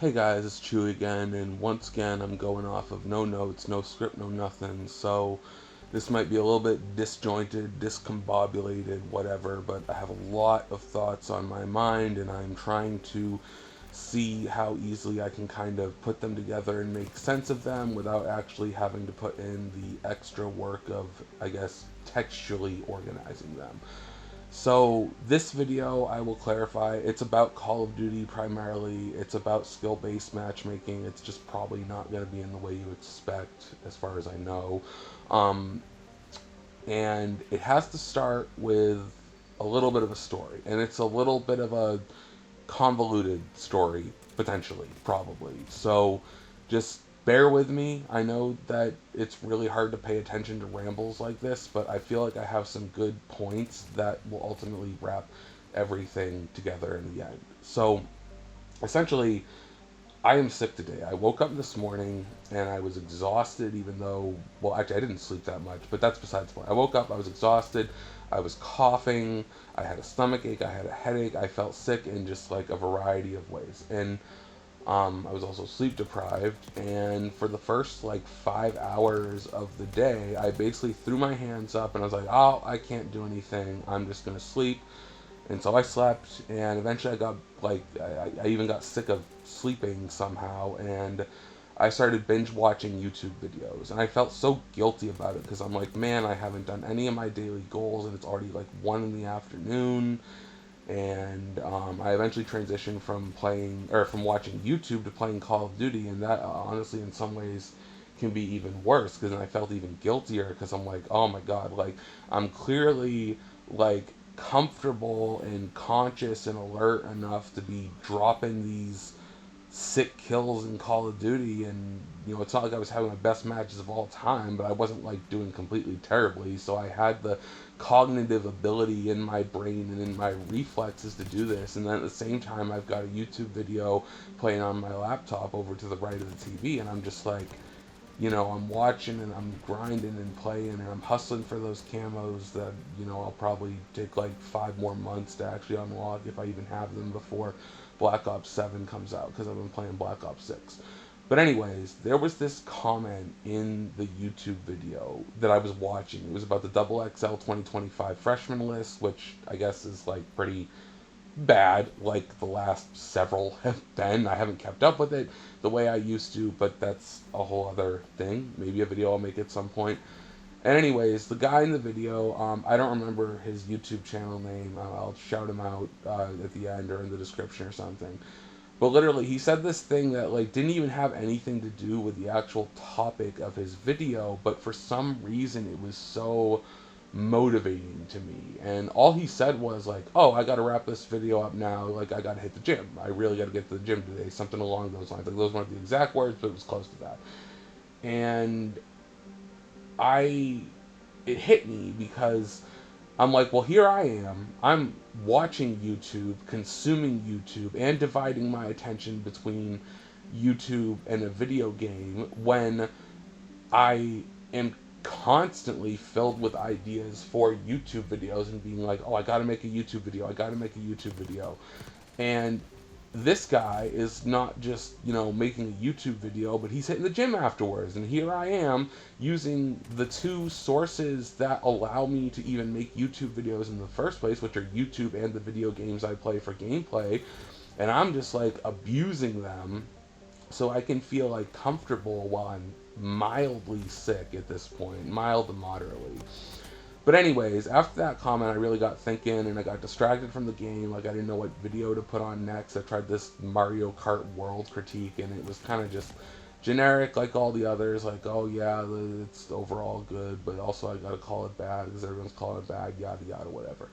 Hey guys, it's Chewy again, and once again I'm going off of no notes, no script, no nothing, so this might be a little bit disjointed, discombobulated, whatever, but I have a lot of thoughts on my mind, and I'm trying to see how easily I can kind of put them together and make sense of them without actually having to put in the extra work of, I guess, textually organizing them. So this video, I will clarify, it's about Call of Duty primarily. It's about skill-based matchmaking. It's just probably not going to be in the way you expect, as far as I know. Um, and it has to start with a little bit of a story. And it's a little bit of a convoluted story, potentially, probably. So just bear with me. I know that it's really hard to pay attention to rambles like this, but I feel like I have some good points that will ultimately wrap everything together in the end. So essentially, I am sick today. I woke up this morning and I was exhausted, even though, well, actually, I didn't sleep that much, but that's besides the point. I woke up, I was exhausted, I was coughing, I had a stomach ache, I had a headache, I felt sick in just like a variety of ways. And I was also sleep deprived, and for the first like 5 hours of the day, I basically threw my hands up and I was like, oh, I can't do anything, I'm just gonna sleep. And so I slept, and eventually I got like I even got sick of sleeping somehow, and I started binge watching YouTube videos, and I felt so guilty about it because I'm like, man, I haven't done any of my daily goals, and it's already like 1 in the afternoon. And I eventually transitioned from playing or from watching YouTube to playing Call of Duty, and that honestly, in some ways, can be even worse because I felt even guiltier because I'm like, oh my god, like I'm clearly like comfortable and conscious and alert enough to be dropping these sick kills in Call of Duty, and it's not like I was having the best matches of all time, but I wasn't like doing completely terribly, so I had the cognitive ability in my brain and in my reflexes to do this. And then at the same time, I've got a YouTube video playing on my laptop over to the right of the TV, and I'm just like, I'm watching and I'm grinding and playing and I'm hustling for those camos that, I'll probably take like 5 more months to actually unlock if I even have them before Black Ops 7 comes out because I've been playing Black Ops 6. But anyways, there was this comment in the YouTube video that I was watching. It was about the Double XL 2025 freshman list, which I guess is like pretty bad like the last several have been. I haven't kept up with it the way I used to, but that's a whole other thing. Maybe a video I'll make at some point. And anyways, the guy in the video, I don't remember his YouTube channel name. I'll shout him out at the end or in the description or something. But literally, he said this thing that like didn't even have anything to do with the actual topic of his video, but for some reason it was so motivating to me. And all he said was like, "Oh, I got to wrap this video up now. Like, I got to hit the gym. I really got to get to the gym today." Something along those lines. Like, those weren't the exact words, but it was close to that. And I, it hit me because I'm like, well, here I am. I'm watching YouTube, consuming YouTube, and dividing my attention between YouTube and a video game when I am constantly filled with ideas for YouTube videos and being like, oh, I gotta make a YouTube video, I gotta make a YouTube video. And this guy is not just, making a YouTube video, but he's hitting the gym afterwards. And here I am using the two sources that allow me to even make YouTube videos in the first place, which are YouTube and the video games I play for gameplay. And I'm just like abusing them so I can feel like comfortable while I'm mildly sick at this point, mild to moderately. But anyways, after that comment, I really got thinking, and I got distracted from the game. Like, I didn't know what video to put on next. I tried this Mario Kart World critique, and it was kind of just generic, like all the others. Like, oh yeah, it's overall good, but also I gotta call it bad because everyone's calling it bad, yada yada, whatever.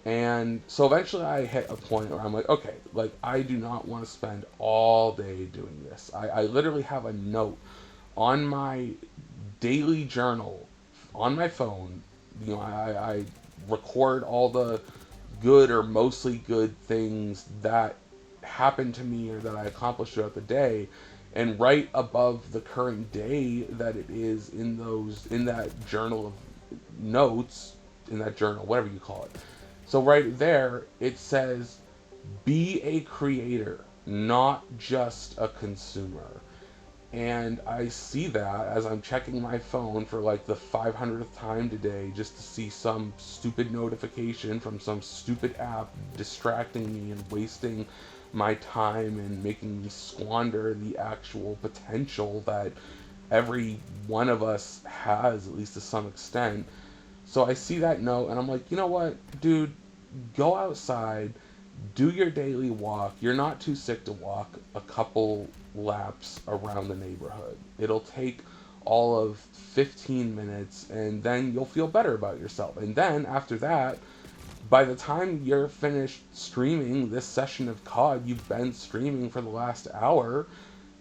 And so eventually I hit a point where I'm like, okay, like I do not want to spend all day doing this. I literally have a note on my daily journal on my phone. I record all the good or mostly good things that happen to me or that I accomplish throughout the day. And right above the current day that it is in that journal of notes, in that journal, whatever you call it. So right there, it says, be a creator. not just a consumer. And I see that as I'm checking my phone for like the 500th time today just to see some stupid notification from some stupid app distracting me and wasting my time and making me squander the actual potential that every one of us has, at least to some extent. So I see that note and I'm like, you know what, dude, go outside, do your daily walk. You're not too sick to walk a couple laps around the neighborhood. It'll take all of 15 minutes and then you'll feel better about yourself. And then after that, by the time you're finished streaming this session of CoD you've been streaming for the last hour,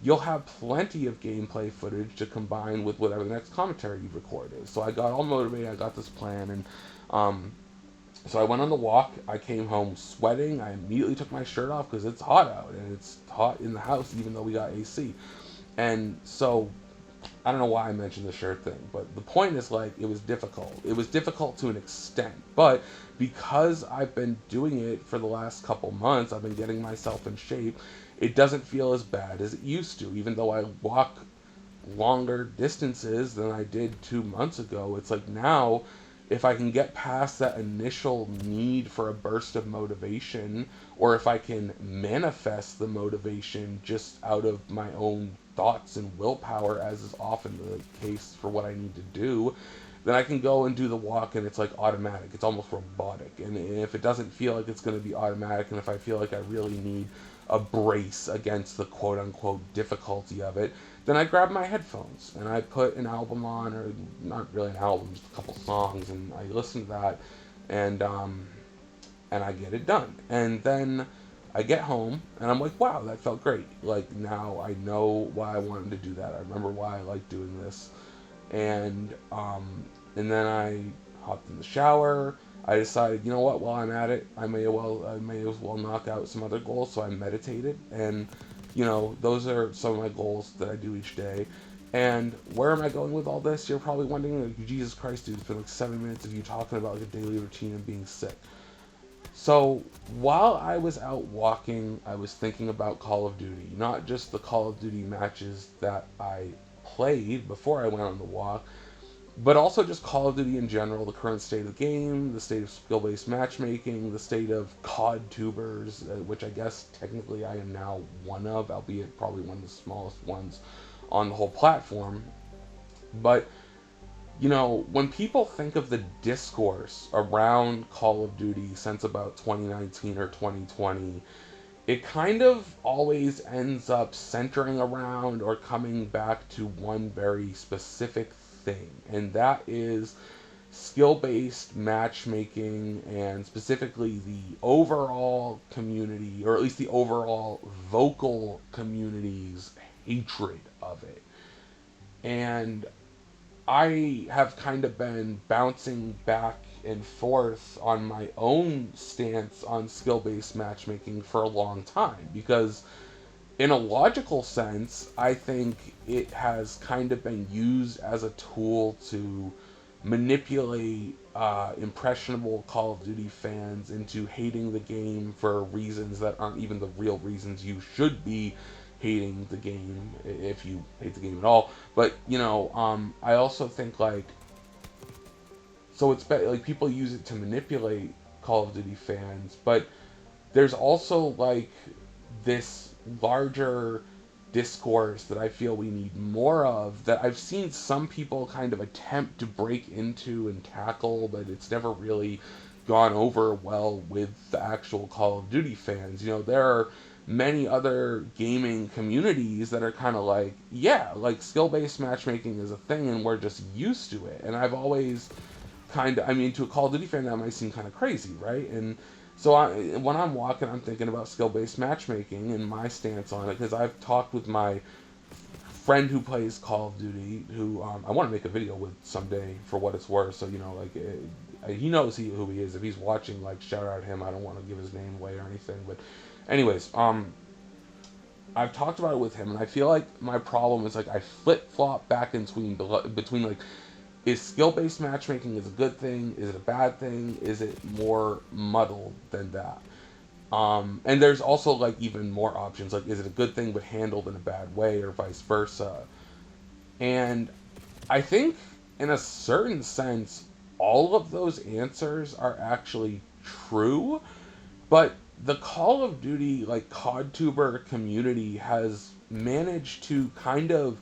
you'll have plenty of gameplay footage to combine with whatever the next commentary you record is. So I got all motivated, I got this plan, and so I went on the walk. I came home sweating. I immediately took my shirt off because it's hot out and it's hot in the house even though we got AC. And so I don't know why I mentioned the shirt thing, but the point is like it was difficult. It was difficult to an extent, but because I've been doing it for the last couple months, I've been getting myself in shape. It doesn't feel as bad as it used to, even though I walk longer distances than I did 2 months ago. It's like now, if I can get past that initial need for a burst of motivation, or if I can manifest the motivation just out of my own thoughts and willpower, as is often the case for what I need to do, then I can go and do the walk and it's like automatic. It's almost robotic. And if it doesn't feel like it's going to be automatic, and if I feel like I really need a brace against the quote unquote difficulty of it, then I grab my headphones and I put an album on, or not really an album, just a couple songs, and I listen to that, and I get it done. And then I get home and I'm like, wow, that felt great. Like now I know why I wanted to do that. I remember why I like doing this, and and then I hopped in the shower. I decided, you know what, while I'm at it, I may as well knock out some other goals. So I meditated, and those are some of my goals that I do each day. And where am I going with all this? You're probably wondering, like, Jesus Christ, dude, it's been like 7 minutes of you talking about like a daily routine and being sick. So while I was out walking, I was thinking about Call of Duty, not just the Call of Duty matches that I played before I went on the walk, but also just Call of Duty in general, the current state of the game, the state of skill-based matchmaking, the state of COD tubers, which I guess technically I am now one of, albeit probably one of the smallest ones on the whole platform. But, when people think of the discourse around Call of Duty since about 2019 or 2020, it kind of always ends up centering around or coming back to one very specific thing, and that is skill-based matchmaking, and specifically the overall community, or at least the overall vocal community's hatred of it. And I have kind of been bouncing back and forth on my own stance on skill-based matchmaking for a long time, because in a logical sense, I think it has kind of been used as a tool to manipulate impressionable Call of Duty fans into hating the game for reasons that aren't even the real reasons you should be hating the game, if you hate the game at all. But I also think like, so it's like people use it to manipulate Call of Duty fans, but there's also like this larger discourse that I feel we need more of, that I've seen some people kind of attempt to break into and tackle, but it's never really gone over well with the actual Call of Duty fans. There are many other gaming communities that are kind of like, yeah, like skill-based matchmaking is a thing and we're just used to it. And I've always to a Call of Duty fan that might seem kind of crazy, right? And so when I'm walking, I'm thinking about skill-based matchmaking and my stance on it, because I've talked with my friend who plays Call of Duty, who I want to make a video with someday for what it's worth. So he knows who he is. If he's watching, like, shout out him. I don't want to give his name away or anything, but anyways, I've talked about it with him, and I feel like my problem is like I flip-flop back in between like, is skill-based matchmaking is a good thing? Is it a bad thing? Is it more muddled than that? And there's also like even more options. Like, is it a good thing but handled in a bad way, or vice versa? And I think, in a certain sense, all of those answers are actually true. But the Call of Duty, like, CODtuber community has managed to kind of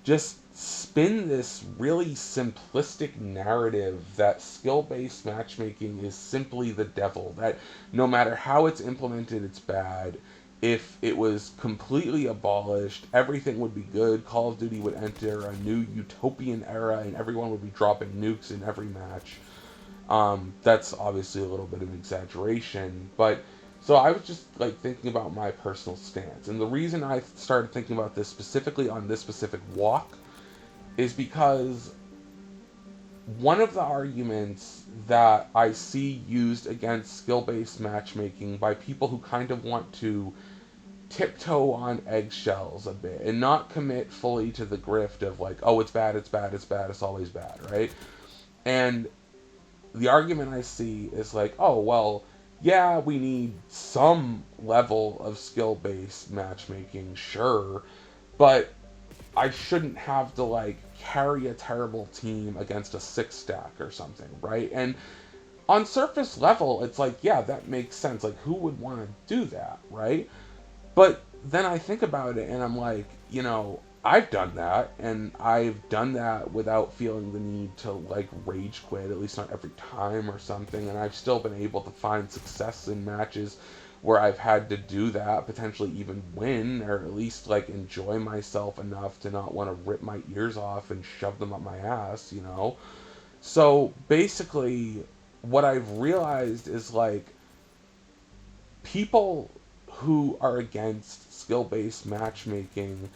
just spin this really simplistic narrative that skill based matchmaking is simply the devil, that no matter how it's implemented, it's bad. If it was completely abolished, everything would be good. Call of Duty would enter a new utopian era and everyone would be dropping nukes in every match. That's obviously a little bit of an exaggeration, but so I was just like thinking about my personal stance, and the reason I started thinking about this specifically on this specific walk is because one of the arguments that I see used against skill based matchmaking by people who kind of want to tiptoe on eggshells a bit and not commit fully to the grift of like, oh, it's bad, it's bad, it's bad, it's always bad, right? And the argument I see is like, oh, well, yeah, we need some level of skill based matchmaking, sure, but I shouldn't have to like carry a terrible team against a six stack or something, right? And on surface level, it's like, yeah, that makes sense. Like, who would want to do that, right? But then I think about it and I'm like, I've done that and I've done that without feeling the need to like rage quit, at least not every time or something. And I've still been able to find success in matches where I've had to do that, potentially even win, or at least like enjoy myself enough to not want to rip my ears off and shove them up my ass. So basically, what I've realized is like people who are against skill based matchmaking,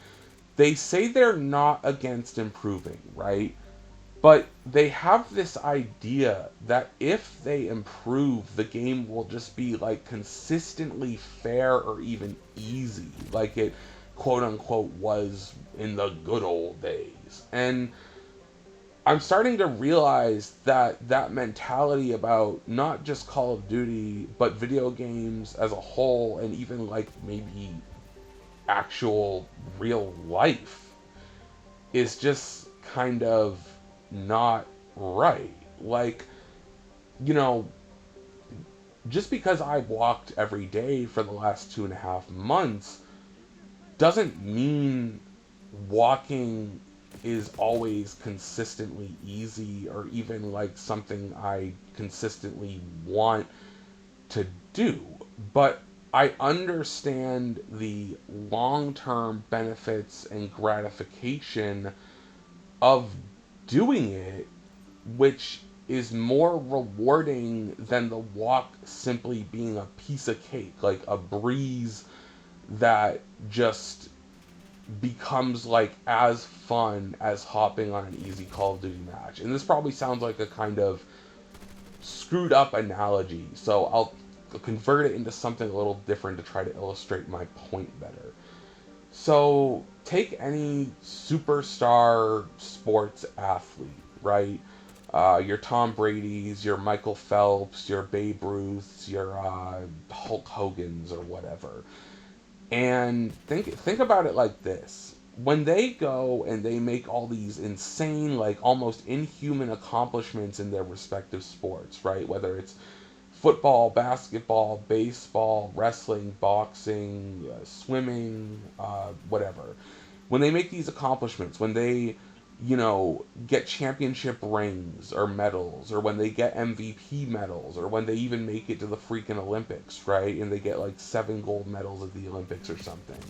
they say they're not against improving, right? But they have this idea that if they improve, the game will just be like consistently fair or even easy, like it quote unquote was in the good old days. And I'm starting to realize that that mentality about not just Call of Duty, but video games as a whole, and even like maybe actual real life, is just kind of not right. Like, you know, just because I walked every day for the last 2.5 months doesn't mean walking is always consistently easy or even like something I consistently want to do. But I understand the long term benefits and gratification of doing it, which is more rewarding than the walk simply being a piece of cake, like a breeze that just becomes like as fun as hopping on an easy Call of Duty match. And this probably sounds like a kind of screwed up analogy, so I'll convert it into something a little different to try to illustrate my point better. So, take any superstar sports athlete, right? Your Tom Brady's, your Michael Phelps, your Babe Ruth's, your Hulk Hogan's, or whatever. And think about it like this. When they go and they make all these insane, like almost inhuman accomplishments in their respective sports, right? Whether it's football, basketball, baseball, wrestling, boxing, swimming, whatever. When they make these accomplishments, when they, get championship rings or medals, or when they get MVP medals, or when they even make it to the freaking Olympics, right? And they get like 7 gold medals at the Olympics or something.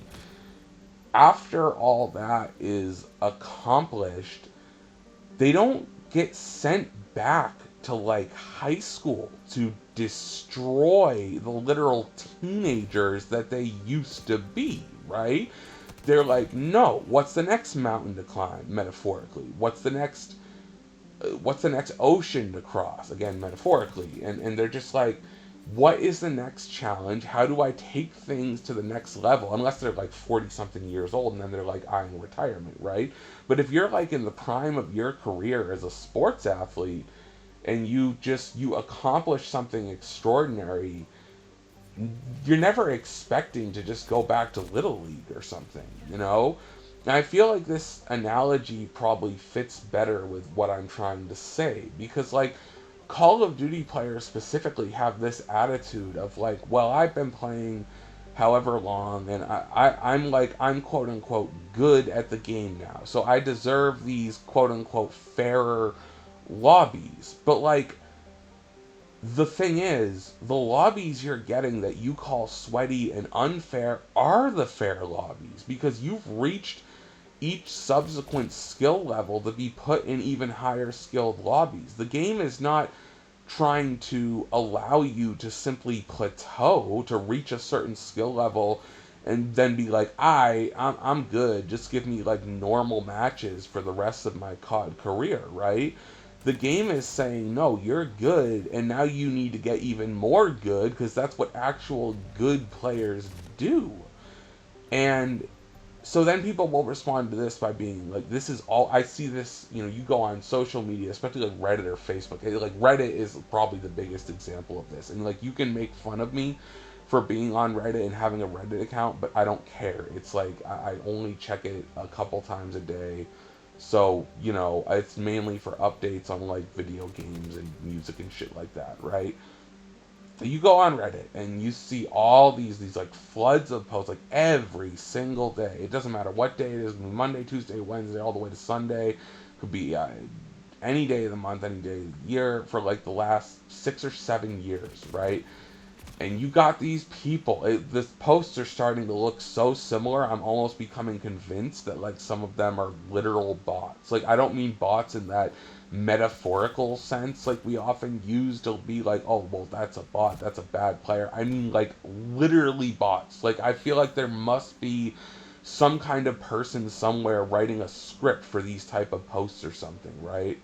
After all that is accomplished, they don't get sent back to like high school to destroy the literal teenagers that they used to be, right? They're like, no, what's the next mountain to climb, metaphorically? What's the next ocean to cross, again, metaphorically? And they're just like, what is the next challenge? How do I take things to the next level? Unless they're like 40 something years old and then they're like eyeing retirement, right? But if you're like in the prime of your career as a sports athlete and you accomplish something extraordinary, you're never expecting to just go back to Little League or something, you know? And I feel like this analogy probably fits better with what I'm trying to say because, like, Call of Duty players specifically have this attitude of, like, well, I've been playing however long, and I'm like, I'm quote unquote good at the game now, so I deserve these quote unquote fairer lobbies. But, like, the thing is, the lobbies you're getting that you call sweaty and unfair are the fair lobbies because you've reached each subsequent skill level to be put in even higher skilled lobbies. The game is not trying to allow you to simply plateau to reach a certain skill level and then be like, I'm good, just give me like normal matches for the rest of my COD career, right? The game is saying, no, you're good, and now you need to get even more good because that's what actual good players do. And so then people will respond to this by being like, this is all I see. This, you know, you go on social media, especially like Reddit or Facebook, like Reddit is probably the biggest example of this. And like, you can make fun of me for being on Reddit and having a Reddit account, but I don't care. It's like I only check it a couple times a day, so you know, it's mainly for updates on like video games and music and shit like that, right? You go on Reddit and you see all these like floods of posts like every single day. It doesn't matter what day it is, Monday, Tuesday, Wednesday, all the way to Sunday. Could be any day of the month, any day of the year for like the last 6 or 7 years, right? And you got these people. This posts are starting to look so similar. I'm almost becoming convinced that like some of them are literal bots. Like, I don't mean bots in that metaphorical sense like we often use to be like, oh, well, that's a bot, that's a bad player. I mean, like, literally bots. Like, I feel like there must be some kind of person somewhere writing a script for these type of posts or something, right?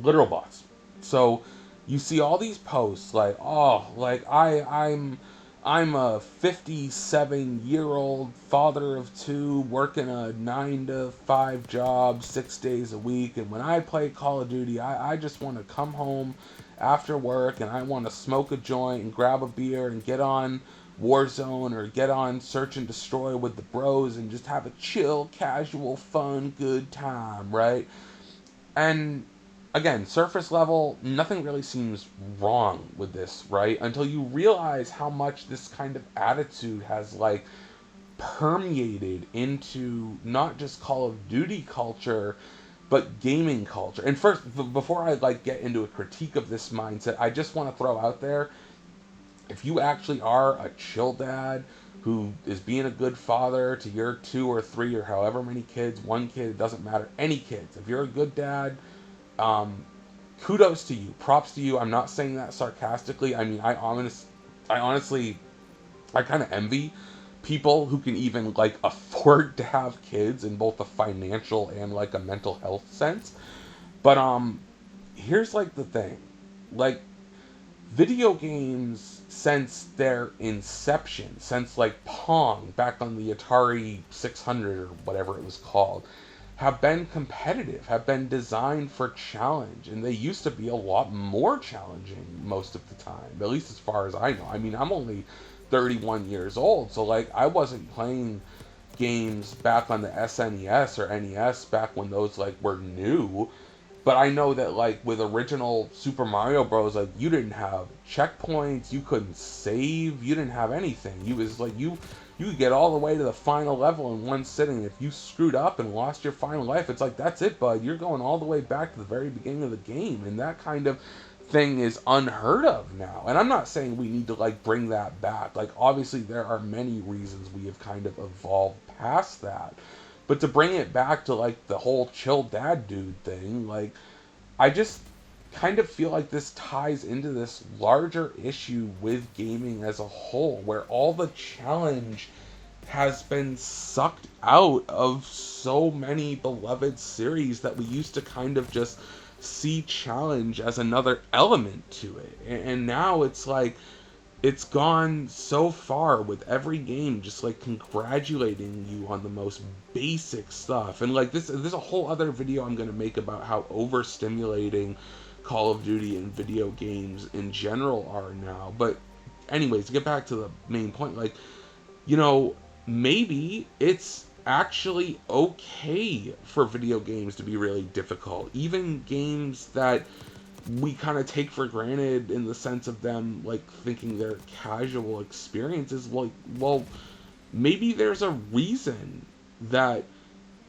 Literal bots. So you see all these posts like, oh, like I'm a 57-year-old father of two working a 9 to 5 job 6 days a week, and when I play Call of Duty, I just want to come home after work and I want to smoke a joint and grab a beer and get on Warzone or get on Search and Destroy with the bros and just have a chill, casual, fun, good time, right? And again, surface level, nothing really seems wrong with this, right? Until you realize how much this kind of attitude has like permeated into not just Call of Duty culture, but gaming culture. And first, before I like get into a critique of this mindset, I just want to throw out there, if you actually are a chill dad who is being a good father to your 2 or 3 or however many kids, one kid, it doesn't matter, any kids, if you're a good dad, um, kudos to you, props to you. I'm not saying that sarcastically. I mean, I honestly, I kind of envy people who can even like afford to have kids in both a financial and like a mental health sense. But here's like the thing, like, video games since their inception, since like Pong back on the Atari 600 or whatever it was called, have been competitive, have been designed for challenge, and they used to be a lot more challenging most of the time, at least as far as I know. I mean, I'm only 31 years old, so like I wasn't playing games back on the SNES or NES back when those like were new. But I know that like with original Super Mario Bros, like you didn't have checkpoints, you couldn't save, you didn't have anything. You was like you could get all the way to the final level in one sitting. If you screwed up and lost your final life, it's like, that's it, bud. You're going all the way back to the very beginning of the game, and that kind of thing is unheard of now. And I'm not saying we need to like bring that back. Like, obviously there are many reasons we have kind of evolved past that. But to bring it back to like the whole chill dad dude thing, like, I just kind of feel like this ties into this larger issue with gaming as a whole, where all the challenge has been sucked out of so many beloved series that we used to kind of just see challenge as another element to it. And now it's like, it's gone so far with every game just like congratulating you on the most basic stuff. And like, this, there's a whole other video I'm going to make about how overstimulating Call of Duty and video games in general are now. But anyways, to get back to the main point, like, you know, maybe it's actually okay for video games to be really difficult. Even games that we kind of take for granted in the sense of them like thinking they're casual experiences, like, well, maybe there's a reason that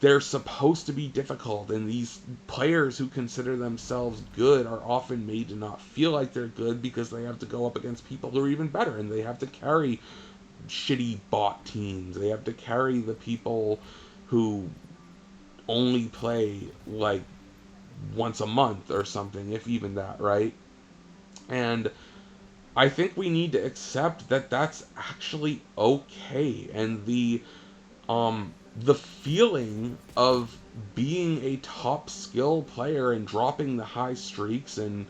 they're supposed to be difficult, and these players who consider themselves good are often made to not feel like they're good because they have to go up against people who are even better, and they have to carry shitty bot teams. They have to carry the people who only play like once a month or something, if even that, right? And I think we need to accept that that's actually okay. And the feeling of being a top skill player and dropping the high streaks and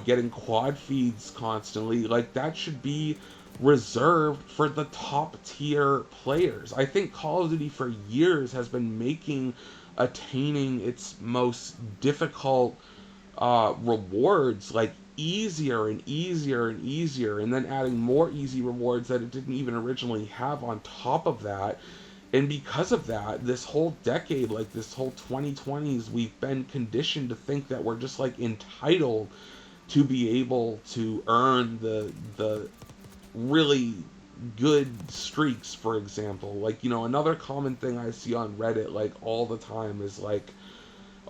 getting quad feeds constantly, like that should be reserved for the top tier players. I think Call of Duty for years has been making attaining its most difficult rewards like easier and easier and easier, and then adding more easy rewards that it didn't even originally have on top of that. And because of that, this whole decade, like this whole 2020s, we've been conditioned to think that we're just like entitled to be able to earn the really good streaks, for example. Like, another common thing I see on Reddit like all the time is like,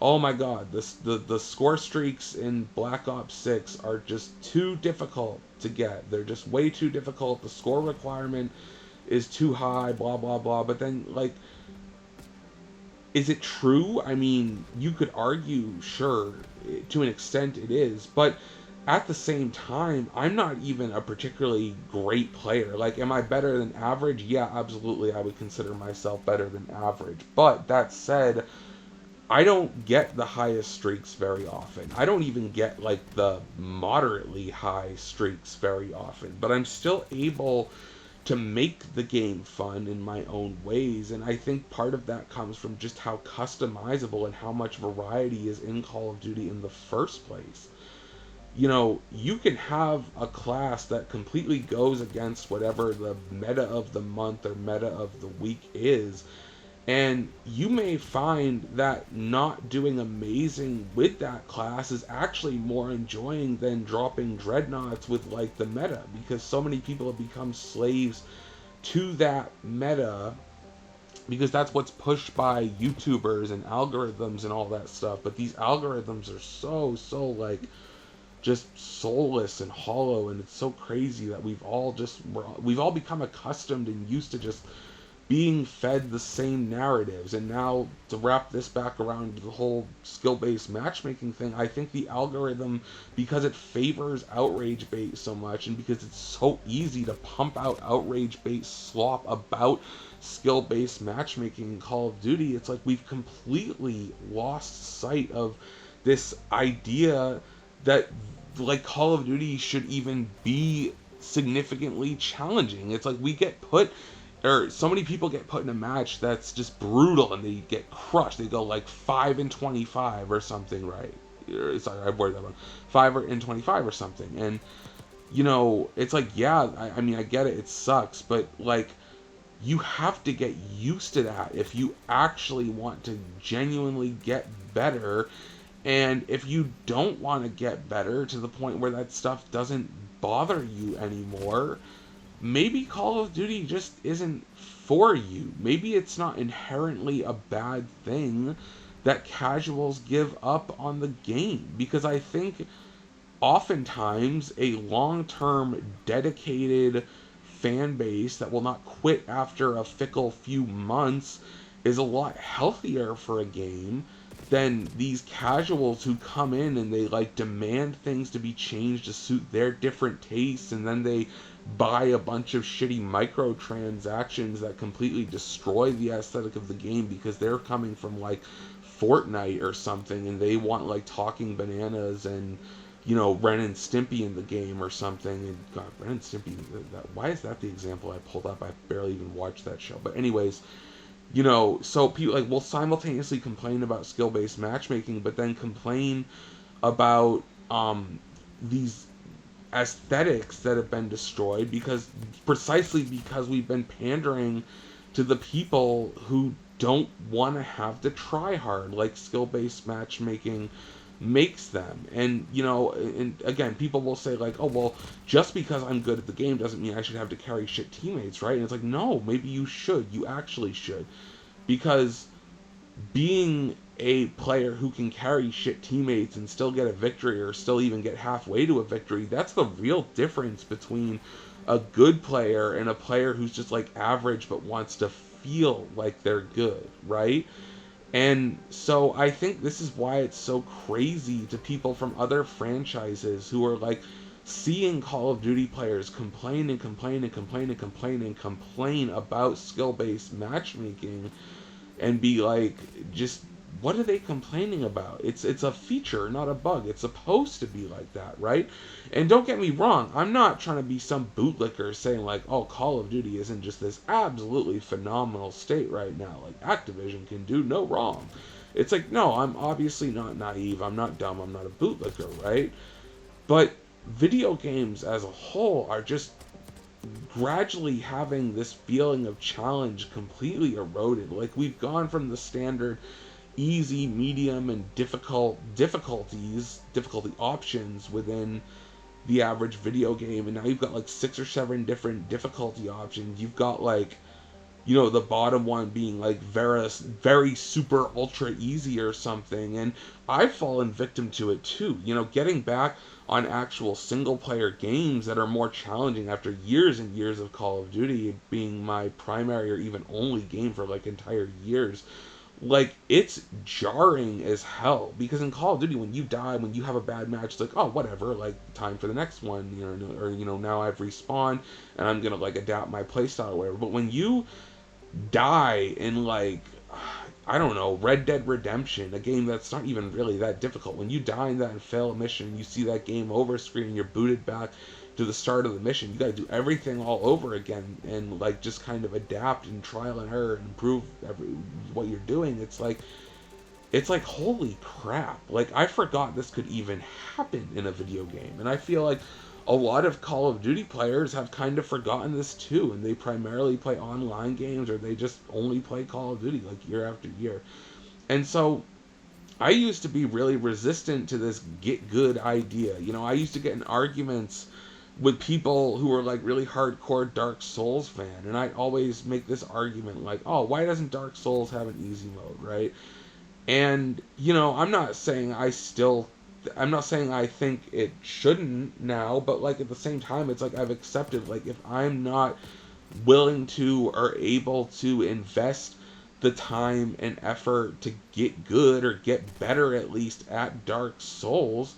oh my god, the score streaks in Black Ops 6 are just too difficult to get. They're just way too difficult. The score requirement is too high, blah blah blah. But then, like, is it true? I mean, you could argue, sure, to an extent it is, but at the same time, I'm not even a particularly great player. Like, am I better than average? Yeah, absolutely, I would consider myself better than average. But that said, I don't get the highest streaks very often. I don't even get like the moderately high streaks very often, but I'm still able to make the game fun in my own ways, and I think part of that comes from just how customizable and how much variety is in Call of Duty in the first place. You can have a class that completely goes against whatever the meta of the month or meta of the week is, and you may find that not doing amazing with that class is actually more enjoying than dropping dreadnoughts with like the meta, because so many people have become slaves to that meta because that's what's pushed by YouTubers and algorithms and all that stuff. But these algorithms are so like just soulless and hollow, and it's so crazy that we've all become accustomed and used to just being fed the same narratives. And now, to wrap this back around to the whole skill-based matchmaking thing, I think the algorithm, because it favors outrage bait so much, and because it's so easy to pump out outrage bait slop about skill-based matchmaking in Call of Duty, it's like we've completely lost sight of this idea that like Call of Duty should even be significantly challenging. It's like we get put, or so many people get put in a match that's just brutal and they get crushed. They go like 5-25 or something, right? Sorry, I worded that wrong. 5-25 or something. And it's like, yeah, I mean, I get it. It sucks, but like, you have to get used to that if you actually want to genuinely get better. And if you don't want to get better to the point where that stuff doesn't bother you anymore, maybe Call of Duty just isn't for you. Maybe it's not inherently a bad thing that casuals give up on the game. Because I think oftentimes a long-term dedicated fan base that will not quit after a fickle few months is a lot healthier for a game than these casuals who come in and they like demand things to be changed to suit their different tastes, and then they buy a bunch of shitty microtransactions that completely destroy the aesthetic of the game because they're coming from like Fortnite or something, and they want like talking bananas and Ren and Stimpy in the game or something. And God, Ren and Stimpy, why is that the example I pulled up? I barely even watched that show. But anyways, so people like will simultaneously complain about skill-based matchmaking, but then complain about these aesthetics that have been destroyed precisely because we've been pandering to the people who don't want to have to try hard like skill-based matchmaking makes them. And and again, people will say like, oh well, just because I'm good at the game doesn't mean I should have to carry shit teammates, right? And it's like, no, maybe you actually should, because being a player who can carry shit teammates and still get a victory, or still even get halfway to a victory, that's the real difference between a good player and a player who's just like average but wants to feel like they're good, right? And so I think this is why it's so crazy to people from other franchises who are like seeing Call of Duty players complain and complain and complain and complain and complain about skill-based matchmaking, and be like, just what are they complaining about? It's a feature, not a bug. It's supposed to be like that, right? And don't get me wrong, I'm not trying to be some bootlicker saying like, oh, Call of Duty isn't just this absolutely phenomenal state right now. Like Activision can do no wrong. It's like, no, I'm obviously not naive. I'm not dumb. I'm not a bootlicker, right? But video games as a whole are just gradually having this feeling of challenge completely eroded. Like we've gone from the standard easy, medium, and difficulty options within the average video game, and now you've got like 6 or 7 different difficulty options. You've got like, the bottom one being like very super ultra easy or something. And I've fallen victim to it too. Getting back on actual single player games that are more challenging after years and years of Call of Duty being my primary or even only game for like entire years. Like, it's jarring as hell, because in Call of Duty, when you die, when you have a bad match, it's like, oh, whatever, like, time for the next one, or, now I've respawned, and I'm gonna, like, adapt my playstyle or whatever. But when you die in, like, I don't know, Red Dead Redemption, a game that's not even really that difficult, when you die in that and fail a mission, you see that game over screen, you're booted back to the start of the mission, you gotta do everything all over again, and, like, just kind of adapt and trial and error and improve what you're doing. It's like, holy crap. Like, I forgot this could even happen in a video game. And I feel like a lot of Call of Duty players have kind of forgotten this too, and they primarily play online games, or they just only play Call of Duty like year after year. And so I used to be really resistant to this get good idea. I used to get in arguments with people who were like really hardcore Dark Souls fan, and I'd always make this argument like, oh, why doesn't Dark Souls have an easy mode, right? And I'm not saying I think it shouldn't now, but like at the same time, it's like I've accepted, like, if I'm not willing to or able to invest the time and effort to get good, or get better at least at Dark Souls,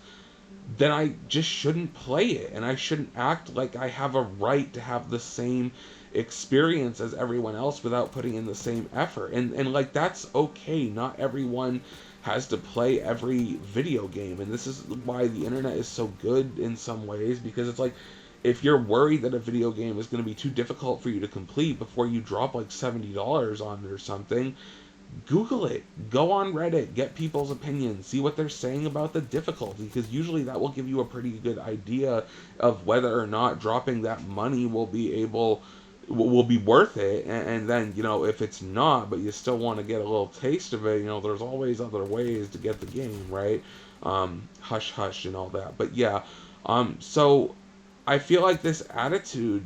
then I just shouldn't play it, and I shouldn't act like I have a right to have the same experience as everyone else without putting in the same effort. And like, that's okay. Not everyone has to play every video game, and this is why the internet is so good in some ways, because it's like, if you're worried that a video game is going to be too difficult for you to complete before you drop like $70 on it or something, Google it, go on Reddit, get people's opinions, see what they're saying about the difficulty, because usually that will give you a pretty good idea of whether or not dropping that money will be worth it. And then, if it's not, but you still want to get a little taste of it, there's always other ways to get the game, right? Hush hush and all that. But yeah, so I feel like this attitude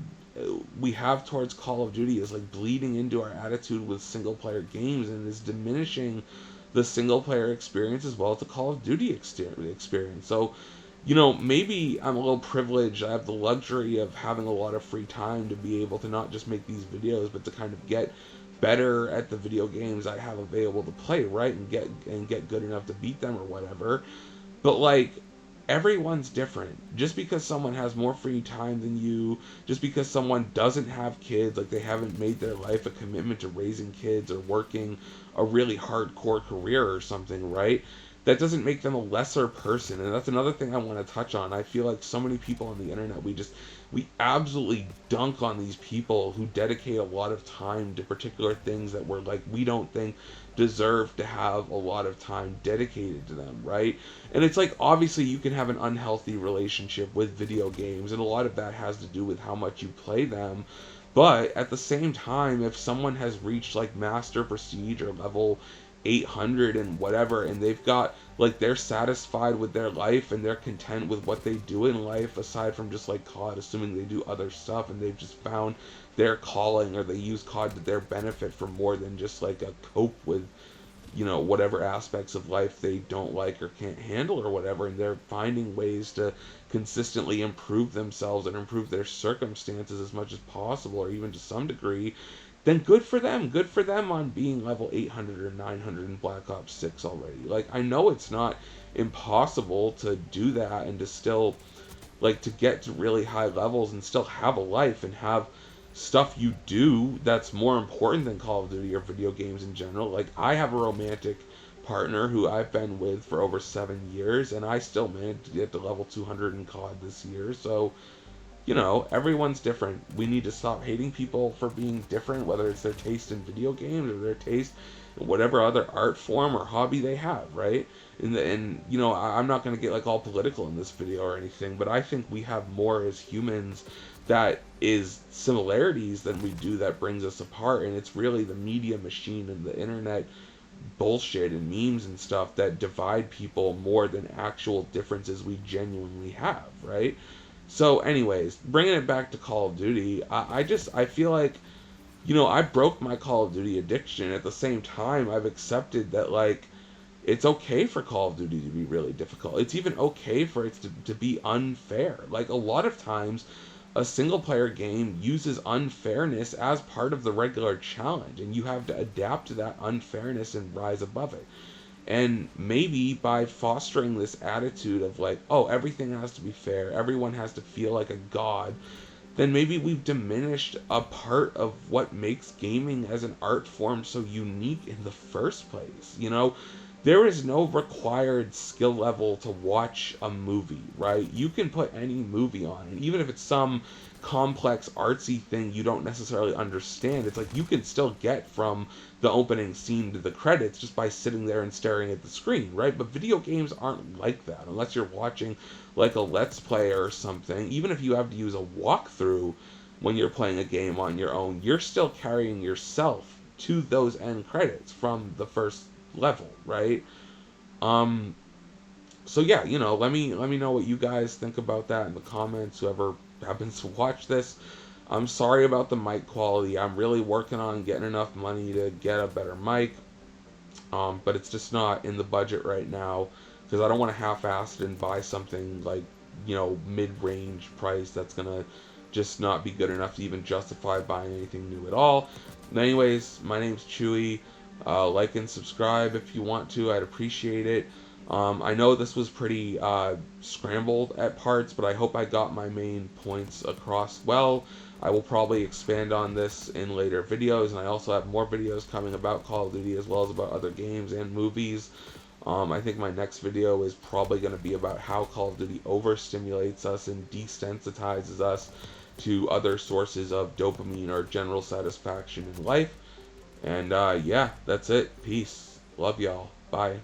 we have towards Call of Duty is like bleeding into our attitude with single player games, and is diminishing the single player experience as well as the Call of Duty experience. So, maybe I'm a little privileged. I have the luxury of having a lot of free time to be able to not just make these videos, but to kind of get better at the video games I have available to play, right? And get good enough to beat them or whatever. But like, everyone's different. Just because someone has more free time than you, just because someone doesn't have kids, like they haven't made their life a commitment to raising kids or working a really hardcore career or something, right? that doesn't make them a lesser person. And that's another thing I want to touch on. I feel like so many people on the internet, we absolutely dunk on these people who dedicate a lot of time to particular things that we're like, we don't think deserve to have a lot of time dedicated to them, right? And it's like, obviously you can have an unhealthy relationship with video games, and a lot of that has to do with how much you play them. But at the same time, if someone has reached like master prestige or level 800 and whatever, and they've got like, they're satisfied with their life and they're content with what they do in life, aside from just like COD, assuming they do other stuff and they've just found their calling, or they use COD to their benefit for more than just like a cope with, whatever aspects of life they don't like or can't handle or whatever, and they're finding ways to consistently improve themselves and improve their circumstances as much as possible, or even to some degree, then good for them. Good for them on being level 800 or 900 in Black Ops 6 already. Like, I know it's not impossible to do that and to still, like, to get to really high levels and still have a life and have stuff you do that's more important than Call of Duty or video games in general. Like, I have a romantic partner who I've been with for over 7 years, and I still managed to get to level 200 in COD this year. So, everyone's different. We need to stop hating people for being different, whether it's their taste in video games or their taste in whatever other art form or hobby they have, right? And I'm not going to get like all political in this video or anything, but I think we have more as humans that is similarities than we do that brings us apart, and it's really the media machine and the internet bullshit and memes and stuff that divide people more than actual differences we genuinely have, right? So, anyways, bringing it back to Call of Duty, I feel like, I broke my Call of Duty addiction. At the same time, I've accepted that, like, it's okay for Call of Duty to be really difficult. It's even okay for it to be unfair. Like, a lot of times, a single player game uses unfairness as part of the regular challenge, and you have to adapt to that unfairness and rise above it. And maybe by fostering this attitude of like, oh, everything has to be fair, everyone has to feel like a god, then maybe we've diminished a part of what makes gaming as an art form so unique in the first place. There is no required skill level to watch a movie, right? You can put any movie on, and even if it's some complex artsy thing you don't necessarily understand, it's like you can still get from the opening scene to the credits just by sitting there and staring at the screen, right? But video games aren't like that, unless you're watching like a Let's Play or something. Even if you have to use a walkthrough when you're playing a game on your own, you're still carrying yourself to those end credits from the first level, right? So yeah, let me know what you guys think about that in the comments, whoever happens to watch this. I'm sorry about the mic quality. I'm really working on getting enough money to get a better mic, but it's just not in the budget right now, because I don't want to half-ass it and buy something like, mid-range price that's gonna just not be good enough to even justify buying anything new at all. Anyways, my name's Chewy. Like and subscribe if you want to. I'd appreciate it. I know this was pretty scrambled at parts, but I hope I got my main points across well. I will probably expand on this in later videos, and I also have more videos coming about Call of Duty as well as about other games and movies. I think my next video is probably going to be about how Call of Duty overstimulates us and desensitizes us to other sources of dopamine or general satisfaction in life. And yeah, that's it. Peace. Love y'all. Bye.